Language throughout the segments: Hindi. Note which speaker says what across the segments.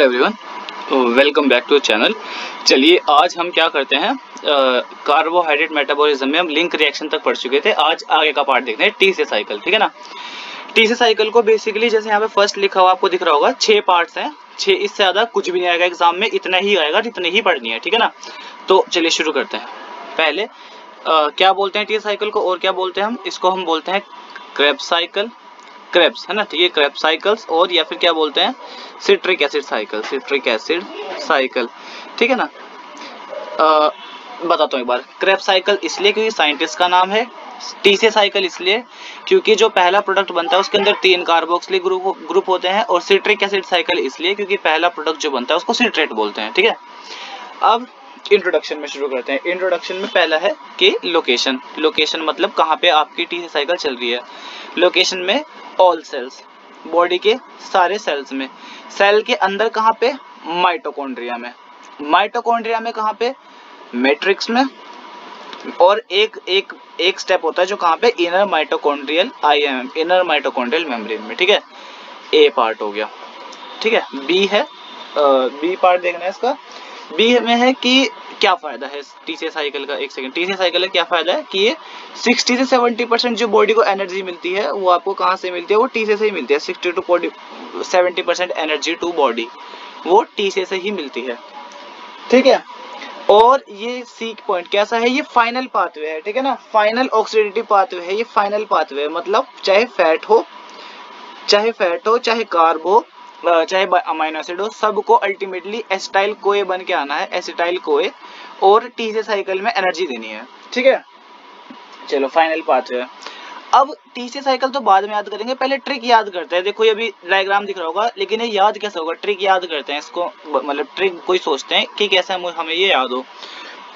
Speaker 1: Everyone, welcome back to channel. चलिए आज हम क्या करते हैं, कार्बोहाइड्रेट मेटाबॉलिज्म में हम लिंक रिएक्शन तक पढ़ चुके थे। आज आगे का पार्ट देखते हैं, टी से साइकिल। ठीक है ना। टी से साइकिल को बेसिकली जैसे यहाँ पे फर्स्ट लिखा हुआ आपको दिख रहा होगा, 6 पार्ट्स हैं। 6, इससे ज्यादा कुछ भी नहीं आएगा एग्जाम में, इतना ही आएगा जितने ही पढ़नी है। ठीक है ना। तो चलिए शुरू करते हैं। पहले क्या बोलते हैं टी साइकिल को, और क्या बोलते हैं हम इसको, हम बोलते हैं क्रेब्स साइकिल, क्रेब्स है ना। ठीक है, क्रेब्स साइकिल्स, और या फिर क्या बोलते हैं citric acid cycle, citric acid cycle. ठीक है ना। बताता हूँ एक बार। क्रेब्स साइकिल इसलिए क्योंकि साइंटिस्ट का नाम है, टी से साइकिल इसलिए क्योंकि जो पहला प्रोडक्ट बनता है उसके अंदर 3 कार्बोक्सिलिक ग्रुप होते हैं, और सिट्रिक एसिड साइकिल इसलिए क्योंकि पहला प्रोडक्ट जो बनता है उसको सिट्रेट बोलते हैं। ठीक है। अब इंट्रोडक्शन में शुरू करते हैं। इंट्रोडक्शन में पहला है कि लोकेशन। लोकेशन मतलब कहाँ पे आपकी टी से साइकिल चल रही है। लोकेशन में ऑल सेल्स, बॉडी के सारे सेल्स में। सेल के अंदर कहाँ पे, माइटोकॉन्ड्रिया में। माइटोकॉन्ड्रिया में कहाँ पे, मैट्रिक्स में। और एक स्टेप होता है जो कहाँ पे, inner mitochondrial IMM, inner mitochondrial membrane में। ठीक है, ए पार्ट हो गया। ठीक है, बी है, बी पार्ट देखना है इसका। बी में है कि क्या फायदा है टी से साइकिल का। एक सेकंड, टी से साइकिल का क्या फायदा है कि ये 60 से 70% जो बॉडी को एनर्जी मिलती है वो आपको कहाँ से मिलती है, वो टी से ही मिलती है। 60 to 70% एनर्जी टू बॉडी वो टी से ही मिलती है। ठीक है। और ये सीक पॉइंट कैसा है, ये फाइनल पाथवे है। ठीक है ना, फाइनल ऑक्सीडेटिव पाथवे है। ये फाइनल पाथवे मतलब चाहे फैट हो, चाहे कार्ब हो, चाहे अमाइनो एसिड हो, सबको अल्टीमेटली एसिटाइल कोए बन के आना है, एसिटाइल कोए, और टी से साइकिल में एनर्जी देनी है। ठीक है, चलो फाइनल पाथवे। अब टी से साइकिल तो बाद में याद करेंगे, पहले ट्रिक याद करते हैं। देखो ये अभी डायग्राम दिख रहा होगा, लेकिन ये याद कैसे होगा, ट्रिक याद करते हैं इसको, मतलब ट्रिक कोई सोचते हैं कि कैसे हमें ये याद हो।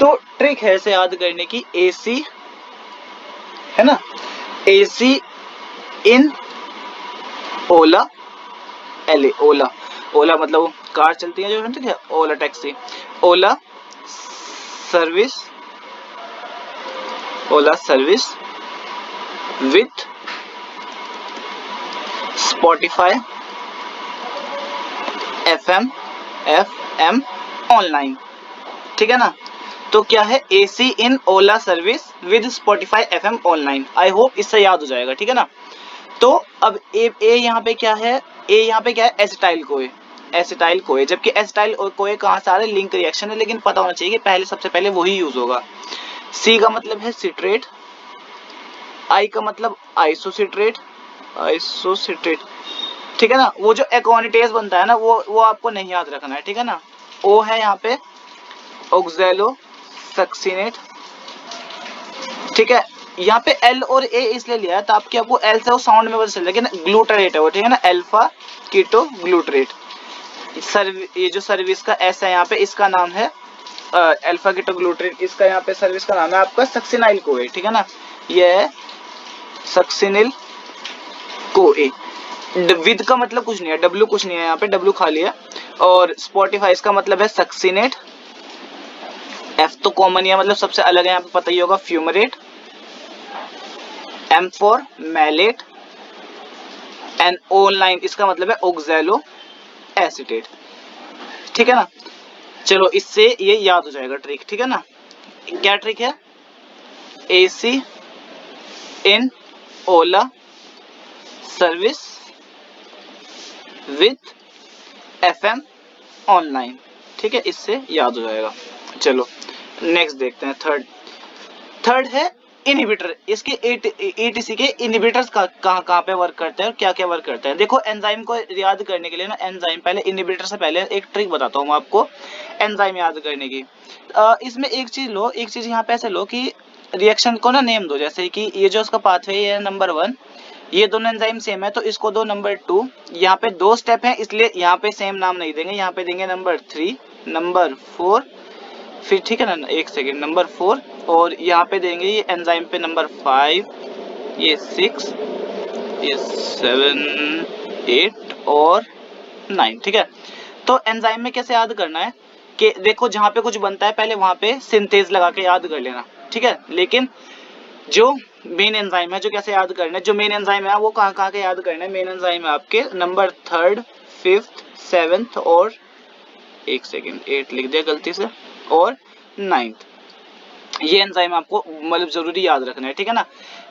Speaker 1: तो ट्रिक है इसे याद करने की, AC है ना, AC इन ओला, LA, ओला। ओला मतलब कार चलती है जो, ठीक है, Ola taxi. Ola service, Ola service with Spotify FM online. ठीक है ना। तो क्या है, AC in Ola service with Spotify FM online. I hope इससे याद हो जाएगा। ठीक है ना। तो अब ए यहाँ पे क्या है, ए यहाँ पे क्या है, एसिटाइल कोए, एसिटाइल कोए। जबकि एसिटाइल और कोए कहाँ से आ रहे, लिंक रिएक्शन है, लेकिन पता होना चाहिए कि पहले सबसे पहले वही यूज होगा। सी का मतलब है सिट्रेट, आई का मतलब आइसोसिट्रेट, आइसोसिट्रेट। ठीक है ना। वो जो एक्वानिटेज बनता है ना, वो आपको नहीं याद रखना है। ठीक है ना। ओ है यहाँ पे ऑक्सैलो सक्सिनेट। ठीक है, यहाँ पे L और A इसलिए लिया है ताकि आपको L से वो साउंड में पता चले, लेकिन ग्लूटरेट है वो। ठीक है ना, अल्फा कीटो ग्लूटरेट। ये जो सर्विस का S है यहाँ पे, इसका नाम है अल्फा कीटो ग्लूटरेट। इसका यहाँ पे सर्विस का नाम है आपका सक्सिनाइल कोए। ठीक है ना, ये है सक्सिनिल कोए। विद का मतलब कुछ नहीं है, W कुछ नहीं है यहाँ पे, W खाली है। और स्पॉटिफाई इसका मतलब है सक्सिनेट, F तो कॉमन है, मतलब सबसे अलग है यहाँ पे, पता ही होगा, fumarate. M for malate, and online इसका मतलब है ऑक्सैलो एसिटेट। ठीक है ना। चलो इससे ये याद हो जाएगा ट्रिक। ठीक है ना। क्या ट्रिक है, AC in Ola service with FM online. ठीक है, इससे याद हो जाएगा। चलो नेक्स्ट देखते हैं। थर्ड है इनहिबिटर। इसके ETC के इनहिबिटर्स कहाँ पे वर्क करते हैं और क्या क्या वर्क करते हैं। देखो एंजाइम को याद करने के लिए ना, एंजाइम पहले इनहिबिटर से पहले एक ट्रिक बताता हूँ आपको एंजाइम याद करने की। इसमें एक चीज लो, एक चीज यहाँ पे ऐसे लो कि रिएक्शन को ना नेम दो, जैसे कि ये जो उसका पाथवे है नंबर 1, ये दोनों एंजाइम सेम है तो इसको दो नंबर 2। यहाँ पे 2 स्टेप है इसलिए यहाँ पे सेम नाम नहीं देंगे, यहाँ पे देंगे नंबर 3, नंबर 4, फिर ठीक है ना, एक सेकेंड, नंबर 4, और यहाँ पे देंगे ये एंजाइम पे नंबर 5, ये 6, ये 7, 8 और 9। ठीक है। तो एंजाइम में कैसे याद करना है कि देखो जहाँ पे कुछ बनता है पहले वहां पे सिंथेज लगा के याद कर लेना। ठीक है, लेकिन जो मेन एंजाइम है, जो कैसे याद करना है, जो मेन एंजाइम है वो कहाँ कहाँ के याद करना है। मेन एंजाइम है आपके नंबर 3, 5, 7 और एक सेकेंड, 8 लिख दिया गलती से, और 9th। ये एंजाइम आपको मतलब जरूरी याद रखना है, ठीक है ना।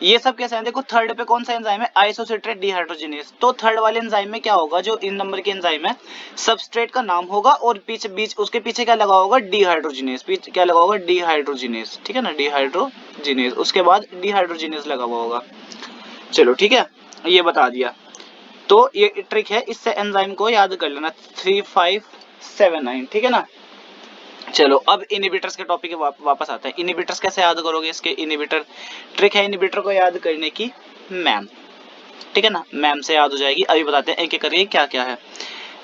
Speaker 1: ये सब कैसे हैं, देखो थर्ड पे कौन सा एंजाइम है, आइसोसिट्रेट डिहाइड्रोजिनेज। तो थर्ड वाले एंजाइम में क्या होगा, जो इन नंबर के एंजाइम है, सबस्ट्रेट का नाम होगा और पीछे बीच उसके पीछे क्या लगा होगा, डिहाइड्रोजिनेज, पीछे क्या लगा होगा, डिहाइड्रोजिनेज, ठीक है ना, डिहाइड्रोजिनेज, उसके बाद डिहाइड्रोजिनेज लगा हुआ होगा। चलो ठीक है, ये बता दिया। तो ये ट्रिक है, इससे एंजाइम को याद कर लेना, 3579, ठीक है ना। चलो अब इनहिबिटर्स के टॉपिक वापस आते हैं। इनहिबिटर्स कैसे याद करोगे, इसके इनहिबिटर ट्रिक है इनहिबिटर को याद करने की, मैम, ठीक है ना, मैम से याद हो जाएगी। अभी बताते हैं एक एक करके क्या क्या है।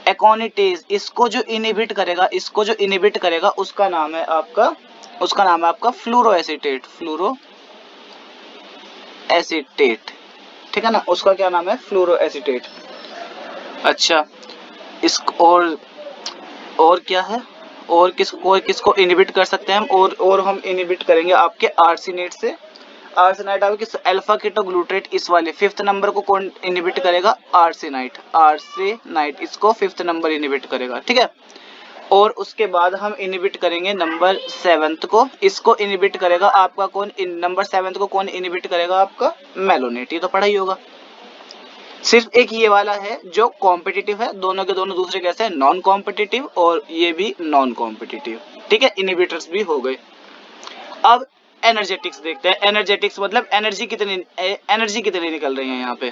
Speaker 1: एकोनिटेज, इसको जो इनहिबिट करेगा, इसको जो इनहिबिट करेगा उसका नाम है आपका फ्लोरोएसीटेट, फ्लोरोएसीटेट, ठीक है ना, उसका क्या नाम है, फ्लोरोएसीटेट। अच्छा, इस और क्या है, और किसको इनहिबिट कर सकते हैं हम, और हम इनहिबिट करेंगे आपके आर्सेनेट से। आर्सेनाइट आपके अल्फा कीटोग्लूटेट, इस वाले 5th नंबर को कौन इनहिबिट करेगा, आर्सेनाइट, इसको 5th नंबर इनहिबिट करेगा, ठीक है। और उसके बाद हम इनहिबिट करेंगे नंबर 7th को, इसको इनहिबिट करेगा आपका कौन, नंबर 7th को कौन इनहिबिट करेगा, आपका मेलोनेट। ये तो पढ़ा ही होगा। सिर्फ एक ये वाला है जो कॉम्पिटिटिव है, दोनों के दोनों दूसरे कैसे हैं, नॉन कॉम्पिटिटिव, और ये भी नॉन कॉम्पिटिटिव, ठीक है। इनहिबिटर्स भी हो गए। अब एनर्जेटिक्स देखते हैं। एनर्जेटिक्स मतलब एनर्जी कितनी निकल रही है यहाँ पे।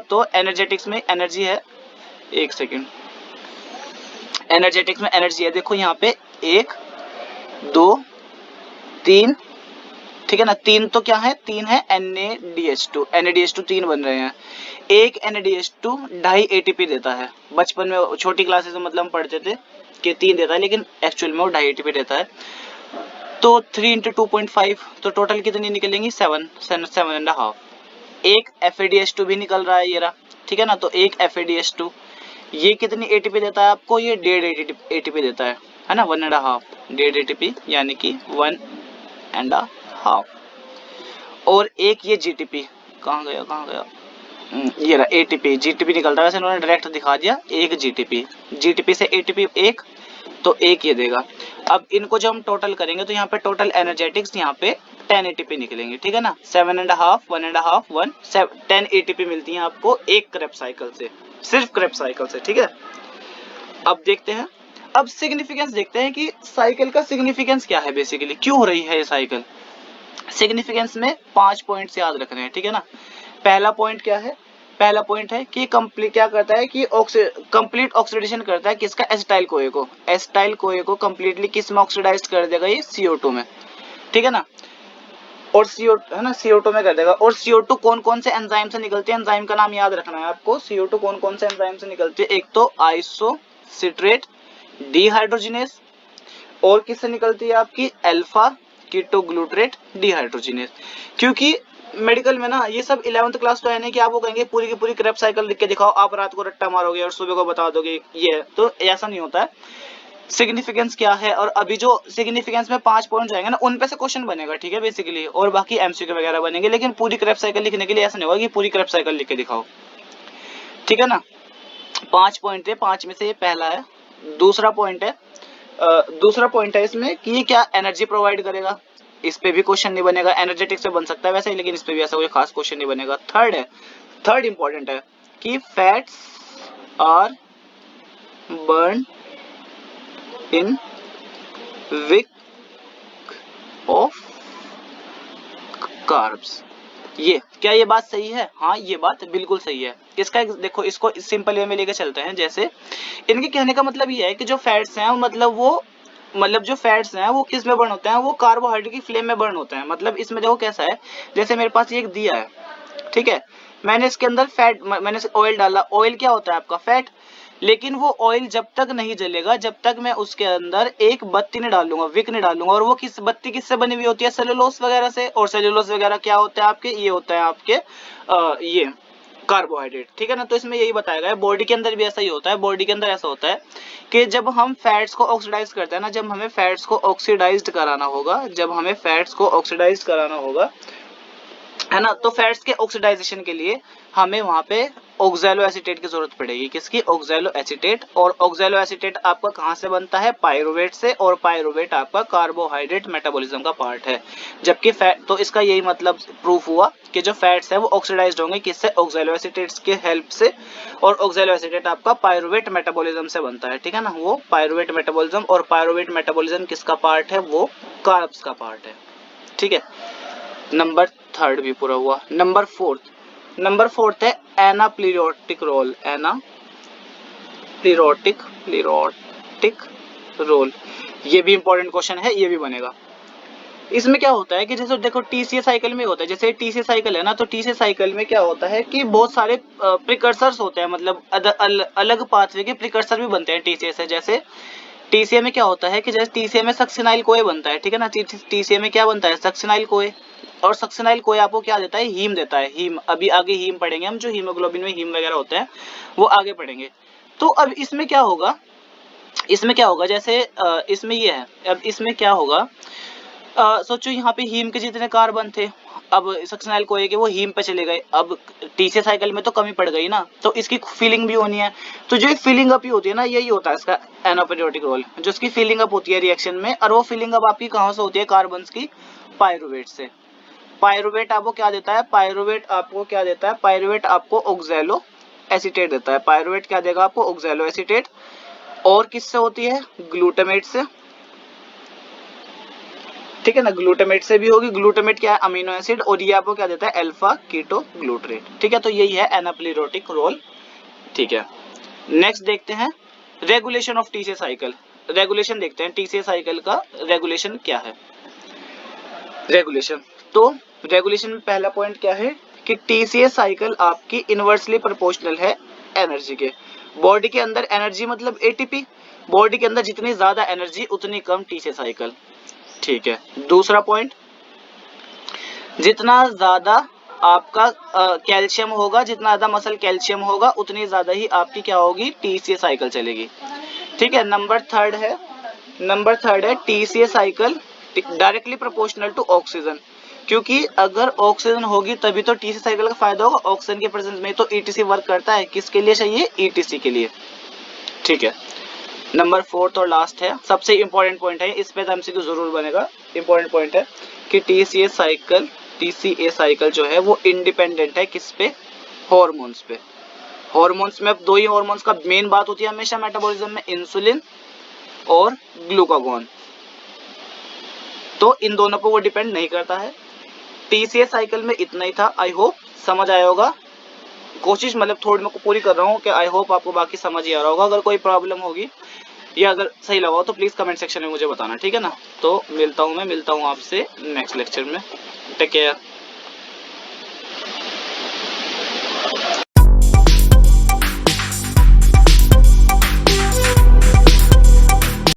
Speaker 1: तो एनर्जेटिक्स में एनर्जी है, एक सेकेंड, एनर्जेटिक्स में एनर्जी है, देखो यहाँ पे 1 2 3, ठीक है ना। 3 तो क्या है, 3 है NaDH2 3 बन रहे हैं। एक NaDH2 2.5 ATP देता है। बचपन में छोटी क्लासेस में मतलब हम पढ़ते थे कि 3 देता है, लेकिन एक्चुअल में वो 2.5 ATP देता है। तो 3 × 2.5, तो टोटल कितनी निकलेंगी, 7.5। एक FADH2 भी निकल रहा है ये रहा, ठीक है ना। तो एक FADH2 ये कितनी ATP देता है आपको, ये 1.5 ATP देता है ना, 1.5, 1.5 ATP यानी कि 1.5। और एक ये GTP कहाँ गया, ये रहा ATP, GTP निकलता है, वैसे इन्होंने डायरेक्ट दिखा दिया, एक GTP से ATP एक, तो एक ये देगा। अब इनको जब हम टोटल करेंगे तो यहाँ पे टोटल एनर्जेटिक्स यहाँ पे 10 ATP निकलेंगे, ठीक है ना। 7.5 1.5 1 10 ATP मिलती है आपको एक क्रेब्स साइकिल से, सिर्फ क्रेब्स साइकिल से, ठीक है। अब देखते हैं, अब सिग्निफिकेंस देखते हैं कि साइकिल का सिग्निफिकेंस क्या है, बेसिकली क्यों हो रही है ये साइकिल। सिग्निफिकेंस में 5 पॉइंट्स याद रखने हैं, ठीक है ना। पहला पॉइंट क्या है, पहला पॉइंट है कि कंप्लीट क्या करता है कि कंप्लीट ऑक्सीडेशन करता है किसका, एसिटाइल कोए को, एसिटाइल कोए को कंप्लीटली किस में ऑक्सीडाइज कर देगा, ये CO2 में, ठीक है ना। और CO2 है ना, CO2 में कर देगा। और CO2 कौन कौन से एंजाइम से निकलती है, एंजाइम का नाम याद रखना है आपको। CO2 कौन कौन से एंजाइम से निकलती है, एक तो आइसोसिट्रेट डिहाइड्रोजिनेज, और किससे निकलती है आपकी, अल्फा कीटोग्लूट्रेट डिहाइड्रोजिनेज। क्योंकि मेडिकल में ना ये सब 11th क्लास तो है नहीं कि आपको कहेंगे पूरी की पूरी क्रेब्स साइकिल लिख के दिखाओ, आप रात को रट्टा मारोगे और सुबह को बता दोगे, ये तो ऐसा नहीं होता है। सिग्निफिकेंस क्या है, और अभी जो सिग्निफिकेंस में 5 पॉइंट जाएंगे ना, उन पे से क्वेश्चन बनेगा, ठीक है, बेसिकली, और बाकी MCQ वगैरह बनेंगे। लेकिन पूरी क्रेब्स साइकिल लिखने के लिए ऐसा नहीं होगा कि पूरी क्रेब्स साइकिल लिख के दिखाओ, ठीक है ना। 5 पॉइंट है, 5 में से ये पहला है। दूसरा पॉइंट है इसमें कि ये क्या एनर्जी प्रोवाइड करेगा, इस पे भी क्वेश्चन नहीं बनेगा। एनर्जेटिक से बन सकता है वैसे ही, लेकिन इस पे भी ऐसा कोई खास क्वेश्चन नहीं बनेगा। थर्ड इंपॉर्टेंट है कि fats are burn in wick of carbs. ये क्या, ये बात सही है, हाँ ये बात बिल्कुल सही है। इसका देखो, इसको सिंपल वे में लेकर चलते हैं। जैसे इनके कहने का मतलब ये है कि जो फैट्स हैं मतलब जो फैट्स हैं वो किस में बर्न होते हैं, वो कार्बोहाइड्रेट की फ्लेम में बर्न होते हैं। मतलब इसमें देखो कैसा है, जैसे मेरे पास ये एक दिया है, ठीक है, मैंने इसके अंदर मैंने ऑयल डाला। ऑयल क्या होता है आपका, फैट। लेकिन वो ऑयल जब तक नहीं जलेगा, जब तक मैं उसके अंदर एक बत्ती नहीं डालूंगा, विक नहीं डालूंगा। और वो बत्ती किससे बनी हुई होती है, सेलुलोज वगैरह से। और सेलुलोज वगैरह क्या होता है आपके, ये होता है आपके ये कार्बोहाइड्रेट, ठीक है ना। तो इसमें यही बताया गया है, बॉडी के अंदर भी ऐसा ही होता है। बॉडी के अंदर ऐसा होता है कि जब हम फैट्स को ऑक्सीडाइज करते हैं ना, जब हमें फैट्स को ऑक्सीडाइज कराना होगा, है ना, तो फैट्स के ऑक्सीडाइजेशन के लिए हमें वहां पे ऑक्सैलो एसीटेट की जरूरत पड़ेगी। किसकी? Oxalo acetate. और ऑक्सैलो एसीटेट आपका कहाँ से बनता है? पायरुवेट से। और पायरुवेट आपका कार्बोहाइड्रेट मेटाबॉलिज्म का पार्ट है। जबकि फैट, तो इसका यही मतलब प्रूफ हुआ कि जो फैट्स है वो ऑक्सीडाइज्ड होंगे किससे? ऑक्सैलो एसीटेट्स के हेल्प से। और ऑक्सैलो एसीटेट आपका पायरुवेट मेटाबॉलिज्म से बनता है, ठीक है ना, वो पायरुवेट मेटाबॉलिज्म। और पायरुवेट मेटाबॉलिज्म किसका पार्ट है? वो कार्ब्स का पार्ट है, ठीक है। नंबर थर्ड भी पूरा हुआ। नंबर फोर्थ है एनाप्लीरोटिक रोल। प्लीरोटिक रोल, ये भी इंपॉर्टेंट क्वेश्चन है, ये भी बनेगा। इसमें क्या होता है कि जैसे देखो टीसीए साइकिल में होता है, जैसे टीसीए साइकिल है ना, तो टीसीए साइकिल में क्या होता है कि बहुत सारे प्रिकर्सर्स होते हैं, मतलब अलग पाथवे के प्रिकर्सर भी बनते हैं टीसीए से। जैसे टीसीए में क्या होता है कि जैसे टीसीए में सक्सिनाइल कोए बनता है, ठीक है ना, टीसीए में क्या बनता है? सक्सिनाइल कोए। और सक्सिनाइल कोए आपको क्या देता है? हीम देता है। हीम, अभी आगे हीम पढ़ेंगे हम, जो हीमोग्लोबिन में हीम वगैरह होते हैं वो आगे पढ़ेंगे। तो अब इसमें क्या होगा, जैसे इसमें ये है, अब इसमें क्या होगा, सोचो यहाँ पे हीम के जितने कार्बन थे, अब सक्सेनाइल कोए के वो हीम पे चले गए। अब टीसीए साइकिल में तो कमी पड़ गई ना, तो इसकी फिलिंग भी होनी है। तो जो फिलिंग अप ही होती है ना, यही होता है इसका एनापीरियोडिक रोल, जो इसकी फिलिंग अप होती है रिएक्शन में। और वो फिलिंग अप आपकी कहाँ से होती है? कार्बन्स की पायरुवेट से। पायरुवेट आपको क्या देता है? पायरुवेट आपको ऑक्सैलो एसीटेट देता है। पायरुवेट क्या देगा आपको? Oxalo acetate. और किससे होती है? ग्लूटामेट से, ठीक है ना, ग्लूटामेट से भी होगी। ग्लूटामेट क्या है? Amino acid. और ये आपको क्या देता है? अल्फा कीटो ग्लूटरेट, ठीक है। तो यही है एनाप्लीरोटिक रोल, ठीक है। नेक्स्ट देखते हैं regulation of TCA cycle. Regulation देखते हैं टीसीए साइकिल का, रेगुलेशन क्या है। रेगुलेशन, तो रेगुलेशन में पहला पॉइंट क्या है कि टीसीए साइकिल आपकी इनवर्सली प्रोपोर्शनल है एनर्जी के। बॉडी के अंदर एनर्जी मतलब एटीपी, बॉडी के अंदर जितनी ज्यादा एनर्जी उतनी कम टीसीए साइकिल, ठीक है। दूसरा पॉइंट, जितना ज्यादा आपका कैल्शियम होगा, जितना ज्यादा मसल कैल्शियम होगा, उतनी ज्यादा ही आपकी क्या होगी? टीसीए साइकिल चलेगी, ठीक है। नंबर थर्ड है TCA cycle directly proportional to oxygen, क्योंकि अगर ऑक्सीजन होगी तभी तो टीसीए साइकिल का फायदा होगा। ऑक्सीजन के प्रेजेंस में तो ईटीसी वर्क करता है, किसके लिए चाहिए? ईटीसी के लिए, ठीक है। नंबर फोर्थ और लास्ट है, सबसे इंपॉर्टेंट पॉइंट है, इस पे तो एमसीक्यू जरूर बनेगा। इंपॉर्टेंट पॉइंट है कि टीसीए साइकिल जो है वो इंडिपेंडेंट है किस पे? हॉर्मोन्स पे। हॉर्मोन्स में अब दो ही हॉर्मोन्स का मेन बात होती है हमेशा मेटाबॉलिज्म में, इंसुलिन और ग्लूकागॉन। तो इन दोनों पर वो डिपेंड नहीं करता है। टीसीए साइकिल में इतना ही था, आई होप समझ आया होगा। कोशिश मतलब थोड़ी मैं पूरी कर रहा हूँ कि आई होप आपको बाकी समझ ही आ रहा होगा। अगर कोई प्रॉब्लम होगी या अगर सही लगा हो तो प्लीज कमेंट सेक्शन में मुझे बताना, ठीक है ना। तो मिलता हूँ आपसे नेक्स्ट लेक्चर में। Take care.